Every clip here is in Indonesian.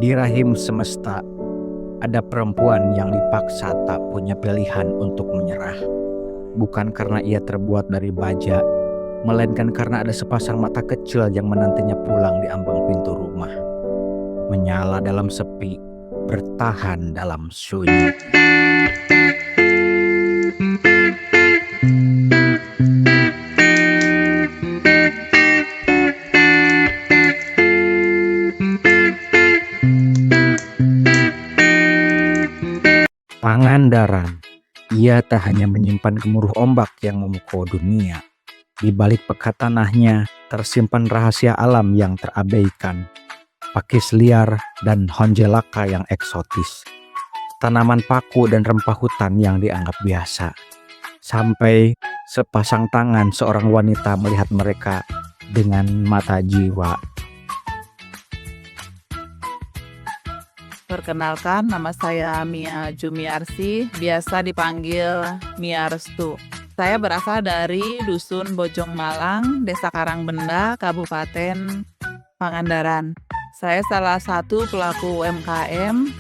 Di rahim semesta, ada perempuan yang dipaksa tak punya pilihan untuk menyerah. Bukan karena ia terbuat dari baja, melainkan karena ada sepasang mata kecil yang menantinya pulang di ambang pintu rumah. Menyala dalam sepi, bertahan dalam sunyi. Pangandaran, ia tak hanya menyimpan gemuruh ombak yang memukau dunia. Di balik pekat tanahnya tersimpan rahasia alam yang terabaikan, pakis liar dan honjelaka yang eksotis, tanaman paku dan rempah hutan yang dianggap biasa. Sampai sepasang tangan seorang wanita melihat mereka dengan mata jiwa. Perkenalkan, nama saya Mia Jumiarsi, biasa dipanggil Mia Restu. Saya berasal dari Dusun Bojong Malang, Desa Karangbenda, Kabupaten Pangandaran. Saya salah satu pelaku UMKM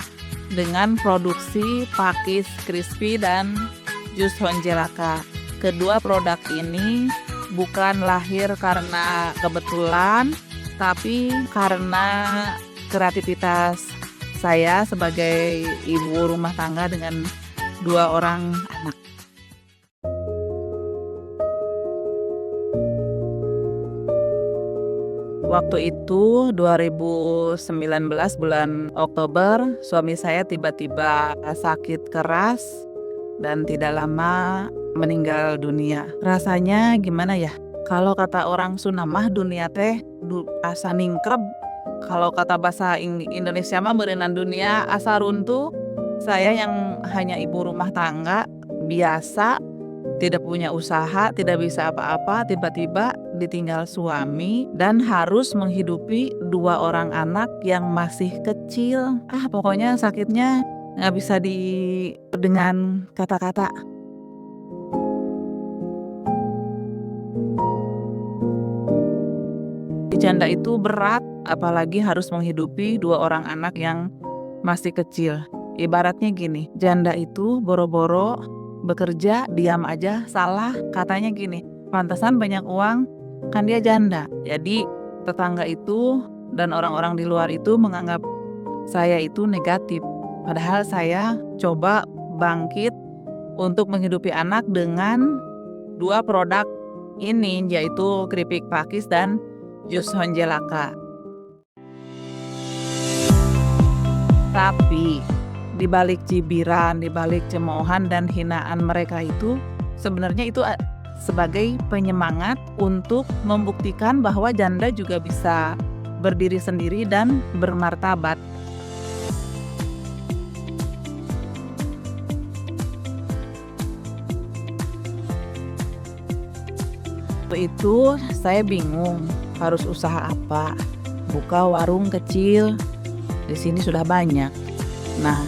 dengan produksi pakis crispy dan jus honjelaka. Kedua produk ini bukan lahir karena kebetulan, tapi karena kreativitas saya sebagai ibu rumah tangga dengan 2 orang anak. Waktu itu 2019 bulan Oktober, suami saya tiba-tiba sakit keras dan tidak lama meninggal dunia. Rasanya gimana ya? Kalau kata orang Sunda mah dunia teh asa ningkrep. Kalau kata bahasa Indonesia mah berenang dunia asa runtuh. Saya yang hanya ibu rumah tangga biasa, tidak punya usaha, tidak bisa apa-apa, tiba-tiba ditinggal suami dan harus menghidupi 2 orang anak yang masih kecil. Pokoknya sakitnya nggak bisa dengan kata-kata. Janda itu berat, apalagi harus menghidupi 2 orang anak yang masih kecil. Ibaratnya gini, janda itu boro-boro bekerja, diam aja, salah, katanya gini, pantesan banyak uang, kan dia janda. Jadi tetangga itu dan orang-orang di luar itu menganggap saya itu negatif. Padahal saya coba bangkit untuk menghidupi anak dengan 2 produk ini, yaitu keripik pakis dan jus honjelaka. Tapi di balik cibiran, di balik cemoohan dan hinaan mereka itu, sebenarnya itu sebagai penyemangat untuk membuktikan bahwa janda juga bisa berdiri sendiri dan bermartabat. Waktu itu saya bingung harus usaha apa. Buka warung kecil, di sini sudah banyak. Nah,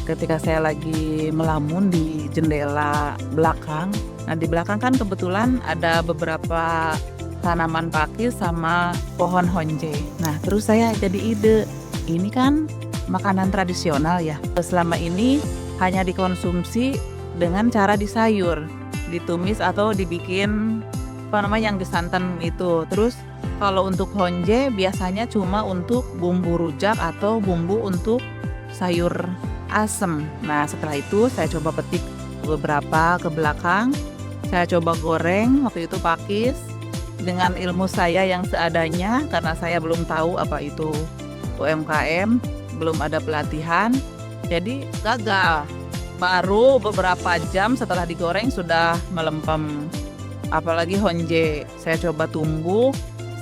ketika saya lagi melamun di jendela belakang, di belakang kan kebetulan ada beberapa tanaman pakis sama pohon honje. Nah, terus saya jadi ide, ini kan makanan tradisional ya. Selama ini hanya dikonsumsi dengan cara disayur, ditumis atau dibikin yang disantan itu. Terus kalau untuk honje biasanya cuma untuk bumbu rujak atau bumbu untuk sayur asem. Nah, setelah itu saya coba petik beberapa ke belakang. Saya coba goreng, waktu itu pakis dengan ilmu saya yang seadanya karena saya belum tahu apa itu UMKM, belum ada pelatihan. Jadi gagal. Baru beberapa jam setelah digoreng sudah melempem. Apalagi honje, saya coba tunggu,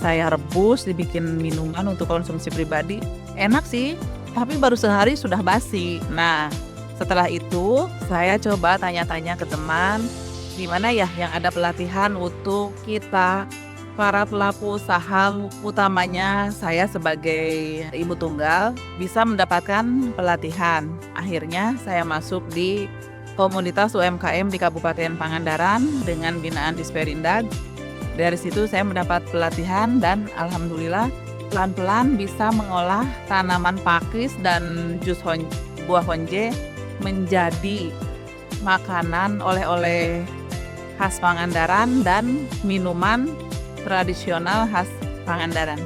saya rebus, dibikin minuman untuk konsumsi pribadi. Enak sih, tapi baru sehari sudah basi. Nah, setelah itu saya coba tanya-tanya ke teman, gimana ya yang ada pelatihan untuk kita para pelaku usaha, utamanya saya sebagai ibu tunggal bisa mendapatkan pelatihan. Akhirnya saya masuk di komunitas UMKM di Kabupaten Pangandaran dengan binaan Disperindag. Dari situ saya mendapat pelatihan dan alhamdulillah pelan-pelan bisa mengolah tanaman pakis dan buah honje menjadi makanan oleh-oleh khas Pangandaran dan minuman tradisional khas Pangandaran.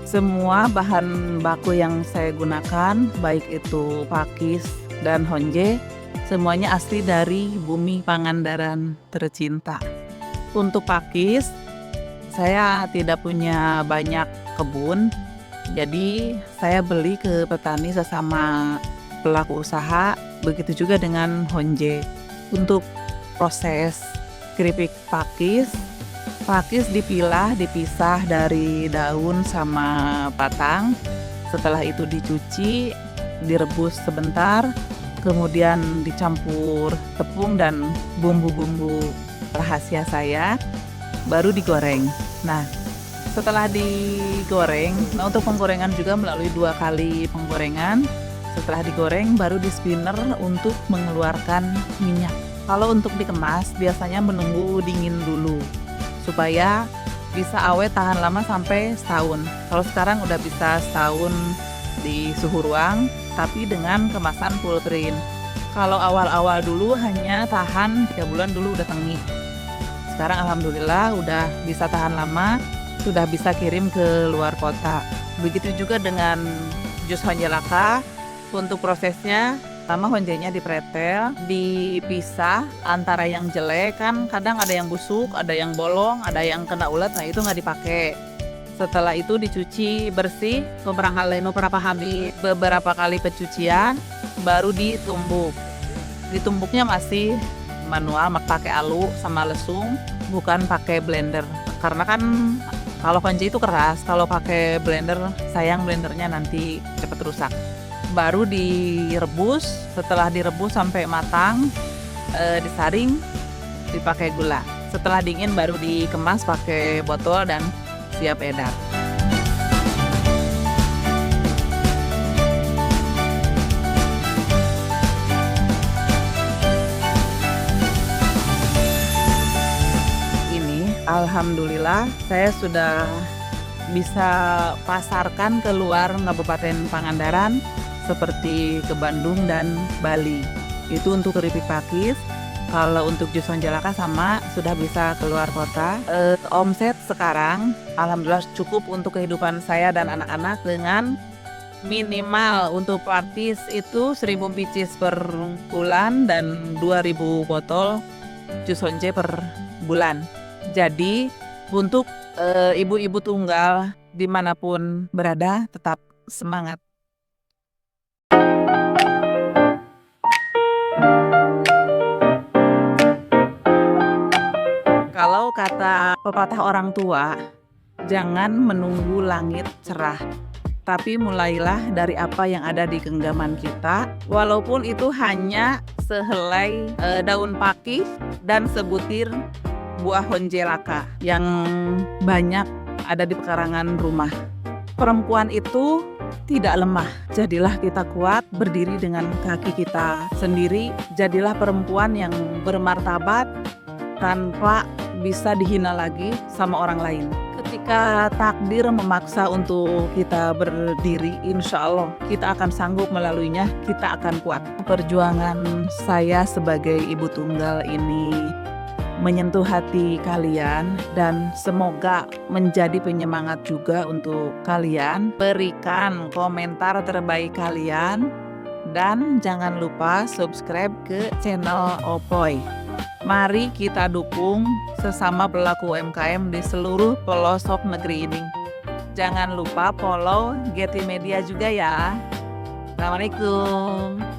Semua bahan baku yang saya gunakan, baik itu pakis dan honje, semuanya asli dari bumi Pangandaran tercinta. Untuk pakis, saya tidak punya banyak kebun, jadi saya beli ke petani sesama pelaku usaha, begitu juga dengan honje. Untuk proses keripik pakis dipilah, dipisah dari daun sama batang. Setelah itu dicuci, direbus sebentar, kemudian dicampur tepung dan bumbu-bumbu rahasia saya, baru digoreng. Nah, setelah digoreng, untuk penggorengan juga melalui 2 kali penggorengan. Setelah digoreng, baru di spinner untuk mengeluarkan minyak. Kalau untuk dikemas, biasanya menunggu dingin dulu, supaya bisa awet tahan lama sampai setahun. Kalau sekarang udah bisa setahun di suhu ruang, tapi dengan kemasan full print. Kalau awal-awal dulu hanya tahan 3 bulan dulu udah tengi. Sekarang alhamdulillah udah bisa tahan lama, sudah bisa kirim ke luar kota. Begitu juga dengan jus honje laka. Untuk prosesnya, pertama honjenya dipretel, dipisah antara yang jelek, kan kadang ada yang busuk, ada yang bolong, ada yang kena ulat, nah itu nggak dipakai. Setelah itu dicuci bersih, beberapa kali pencucian, baru ditumbuk. Ditumbuknya masih manual, pakai alu sama lesung, bukan pakai blender. Karena kan kalau honje itu keras, kalau pakai blender sayang blendernya nanti cepat rusak. Baru direbus, setelah direbus sampai matang, disaring, dipakai gula. Setelah dingin baru dikemas pakai botol dan siap edar. Ini alhamdulillah saya sudah bisa pasarkan ke luar Kabupaten Pangandaran, seperti ke Bandung dan Bali. Itu untuk keripik pakis. Kalau untuk jus honje laka sama, sudah bisa keluar kota. Omset sekarang alhamdulillah cukup untuk kehidupan saya dan anak-anak, dengan minimal untuk pakis itu 1.000 pieces per bulan dan 2.000 botol jus honje per bulan. Jadi untuk ibu-ibu tunggal dimanapun berada, tetap semangat. Kalau kata pepatah orang tua, jangan menunggu langit cerah, tapi mulailah dari apa yang ada di genggaman kita, walaupun itu hanya sehelai daun pakis dan sebutir buah honje laka yang banyak ada di pekarangan rumah. Perempuan itu tidak lemah, jadilah kita kuat, berdiri dengan kaki kita sendiri. Jadilah perempuan yang bermartabat tanpa bisa dihina lagi sama orang lain. Ketika takdir memaksa untuk kita berdiri, insya Allah kita akan sanggup melaluinya, kita akan kuat. Perjuangan saya sebagai ibu tunggal ini menyentuh hati kalian dan semoga menjadi penyemangat juga untuk kalian. Berikan komentar terbaik kalian dan jangan lupa subscribe ke channel Opoy. Mari kita dukung sesama pelaku UMKM di seluruh pelosok negeri ini. Jangan lupa follow Getty Media juga ya. Assalamualaikum.